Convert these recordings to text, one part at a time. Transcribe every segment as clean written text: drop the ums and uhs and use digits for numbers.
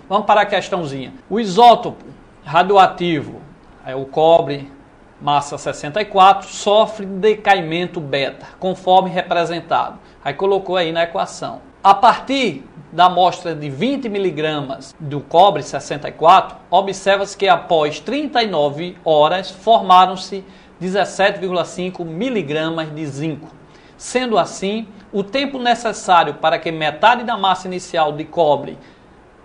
Vamos para a questãozinha. O isótopo radioativo, o cobre, massa 64, sofre decaimento beta, conforme representado. Aí colocou aí na equação. A partir da amostra de 20 miligramas do cobre 64, observa-se que após 39 horas formaram-se 17,5 miligramas de zinco. Sendo assim, o tempo necessário para que metade da massa inicial de cobre,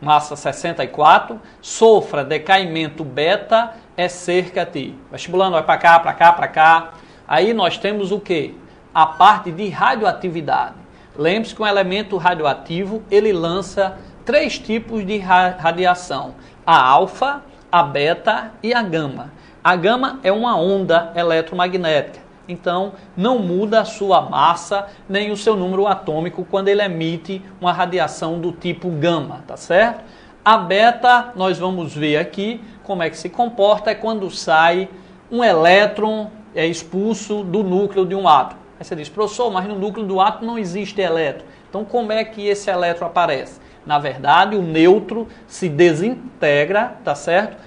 massa 64, sofra decaimento beta é cerca de... Vestibulando, vai para cá, para cá, para cá. Aí nós temos o quê? A parte de radioatividade. Lembre-se que um elemento radioativo, ele lança 3 tipos de radiação. A alfa, a beta e a gama. A gama é uma onda eletromagnética. Então, não muda a sua massa nem o seu número atômico quando ele emite uma radiação do tipo gama, tá certo? A beta, nós vamos ver aqui como é que se comporta, é quando sai um elétron expulso do núcleo de um átomo. Aí você diz, professor, mas no núcleo do átomo não existe elétron. Então, como é que esse elétron aparece? Na verdade, o nêutron se desintegra, tá certo?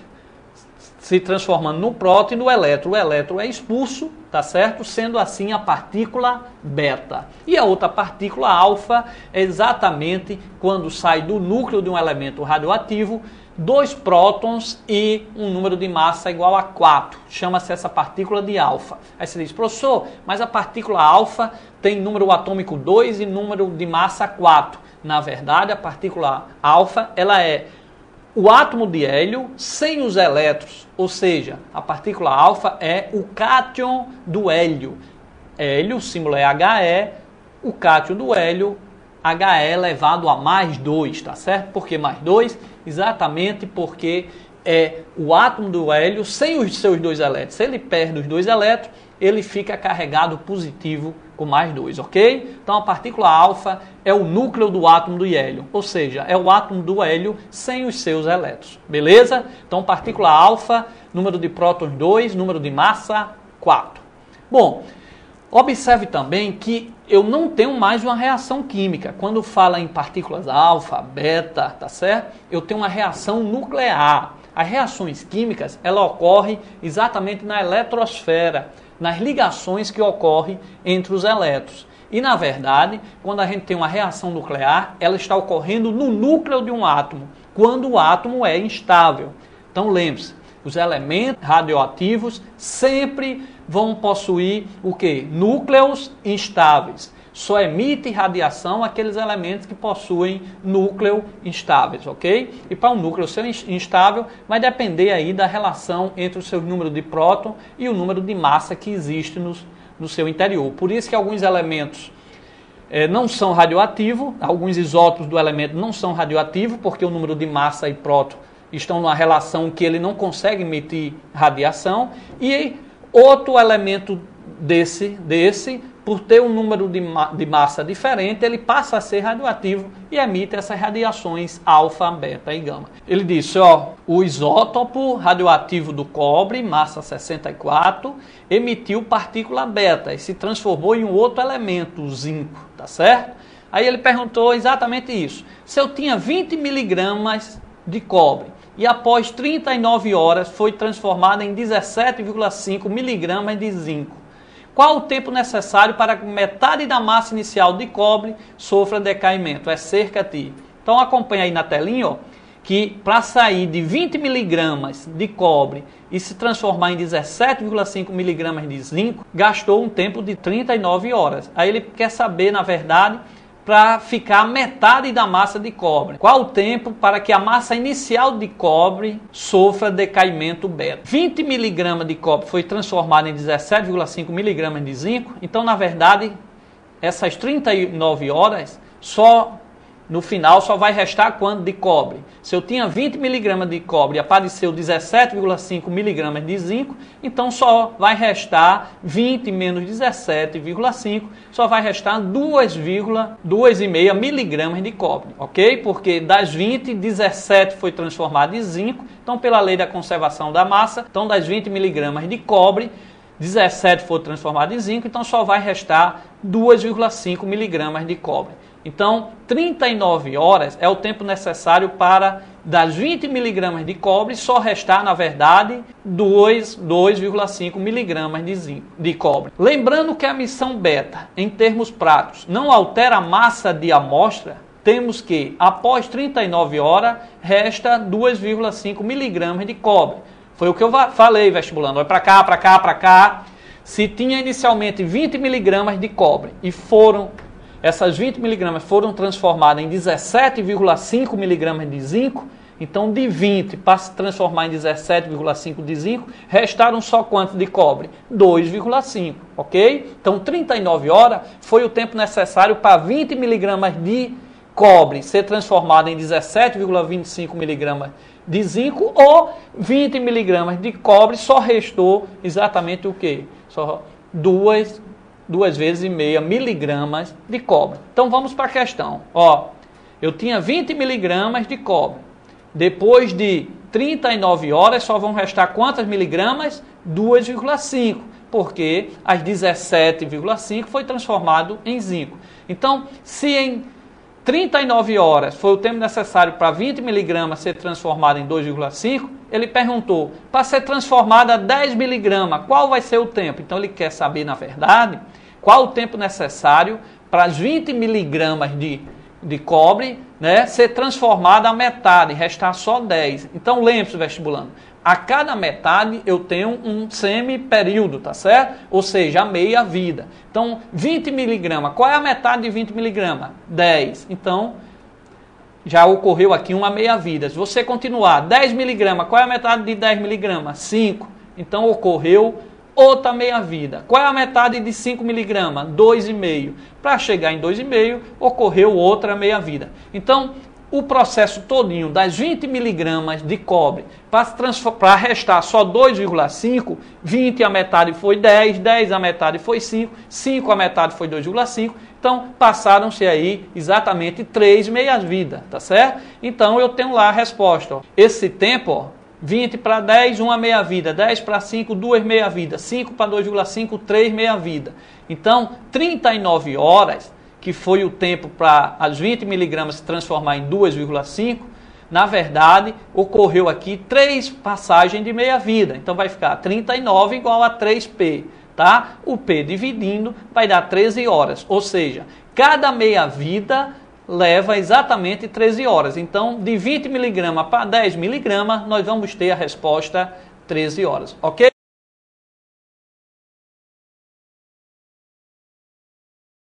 Se transformando no próton e no elétron. O elétron é expulso, tá certo? Sendo assim a partícula beta. E a outra partícula alfa é exatamente quando sai do núcleo de um elemento radioativo 2 prótons e um número de massa igual a 4. Chama-se essa partícula de alfa. Aí você diz, professor, mas a partícula alfa tem número atômico 2 e número de massa 4. Na verdade, a partícula alfa, ela é o átomo de hélio sem os elétrons, ou seja, a partícula alfa é o cátion do hélio. Hélio, o símbolo é He, o cátion do hélio, He elevado a mais 2, tá certo? Por que mais 2? Exatamente porque é o átomo do hélio sem os seus 2 elétrons. Se ele perde os 2 elétrons, ele fica carregado positivo com mais 2, ok? Então a partícula alfa é o núcleo do átomo do hélio, ou seja, é o átomo do hélio sem os seus elétrons, beleza? Então partícula alfa, número de prótons 2, número de massa 4. Bom, observe também que eu não tenho mais uma reação química. Quando fala em partículas alfa, beta, tá certo? Eu tenho uma reação nuclear. As reações químicas, ela ocorre exatamente na eletrosfera, nas ligações que ocorrem entre os elétrons. E, na verdade, quando a gente tem uma reação nuclear, ela está ocorrendo no núcleo de um átomo, quando o átomo é instável. Então, lembre-se, os elementos radioativos sempre vão possuir o quê? Núcleos instáveis. Só emite radiação aqueles elementos que possuem núcleo instáveis, ok? E para um núcleo ser instável, vai depender aí da relação entre o seu número de próton e o número de massa que existe no seu interior. Por isso que alguns elementos não são radioativos, alguns isótopos do elemento não são radioativos, porque o número de massa e próton estão numa relação que ele não consegue emitir radiação, e outro elemento desse por ter um número de massa diferente, ele passa a ser radioativo e emite essas radiações alfa, beta e gama. Ele disse, o isótopo radioativo do cobre, massa 64, emitiu partícula beta e se transformou em um outro elemento, o zinco, tá certo? Aí ele perguntou exatamente isso. Se eu tinha 20 miligramas de cobre e após 39 horas foi transformado em 17,5 miligramas de zinco, qual o tempo necessário para que metade da massa inicial de cobre sofra decaimento? É cerca de... Então acompanha aí na telinha, que para sair de 20 miligramas de cobre e se transformar em 17,5 miligramas de zinco, gastou um tempo de 39 horas. Aí ele quer saber, na verdade, para ficar metade da massa de cobre. Qual o tempo para que a massa inicial de cobre sofra decaimento beta? 20 miligramas de cobre foi transformado em 17,5 miligramas de zinco. Então, na verdade, essas 39 horas, no final, só vai restar quanto de cobre? Se eu tinha 20 miligramas de cobre e apareceu 17,5 miligramas de zinco, então só vai restar 20 menos 17,5, só vai restar 2,5 miligramas de cobre, ok? Porque das 20, 17 foi transformado em zinco, então pela lei da conservação da massa, então das 20 miligramas de cobre, 17 foi transformado em zinco, então só vai restar 2,5 miligramas de cobre. Então, 39 horas é o tempo necessário para, das 20 miligramas de cobre, só restar, na verdade, 2,5 miligramas de cobre. Lembrando que a missão beta, em termos práticos, não altera a massa de amostra, temos que, após 39 horas, resta 2,5 miligramas de cobre. Foi o que eu falei, vestibulando. Vai para cá, para cá, para cá. Se tinha inicialmente 20 miligramas de cobre e essas 20 miligramas foram transformadas em 17,5 miligramas de zinco, então de 20 para se transformar em 17,5 de zinco, restaram só quanto de cobre? 2,5, ok? Então 39 horas foi o tempo necessário para 20 miligramas de cobre ser transformado em 17,25 miligramas de zinco, ou 20 miligramas de cobre só restou exatamente o quê? Só 2,5 vezes miligramas de cobre. Então vamos para a questão. Ó, eu tinha 20 miligramas de cobre. Depois de 39 horas só vão restar quantas miligramas? 2,5, porque as 17,5 foi transformado em zinco. Então, se em 39 horas foi o tempo necessário para 20 miligramas ser transformado em 2,5, ele perguntou, para ser transformada 10 miligramas, qual vai ser o tempo? Então ele quer saber, na verdade, qual o tempo necessário para as 20 miligramas de cobre, né, ser transformada a metade, restar só 10. Então lembre-se, vestibulando, a cada metade eu tenho um semi-período, tá certo? Ou seja, a meia vida. Então, 20 miligramas, qual é a metade de 20 miligramas? 10. Então, já ocorreu aqui uma meia vida. Se você continuar, 10 miligramas, qual é a metade de 10 miligramas? 5. Então, ocorreu outra meia vida. Qual é a metade de 5 miligramas? 2,5. Para chegar em 2,5, ocorreu outra meia vida. Então, o processo todinho das 20 miligramas de cobre para restar só 2,5, 20 a metade foi 10, 10 a metade foi 5, 5 a metade foi 2,5, então passaram-se aí exatamente 3 meias-vidas, tá certo? Então eu tenho lá a resposta, ó. Esse tempo, ó, 20 para 10, 1 meia-vida, 10 para 5, 2 meia-vidas, 5 para 2,5, 3 meia-vida. Então, 39 horas, que foi o tempo para as 20 miligramas se transformar em 2,5, na verdade, ocorreu aqui 3 passagens de meia-vida. Então, vai ficar 39 igual a 3P, tá? O P dividindo vai dar 13 horas. Ou seja, cada meia-vida leva exatamente 13 horas. Então, de 20 miligramas para 10 miligramas, nós vamos ter a resposta 13 horas, ok?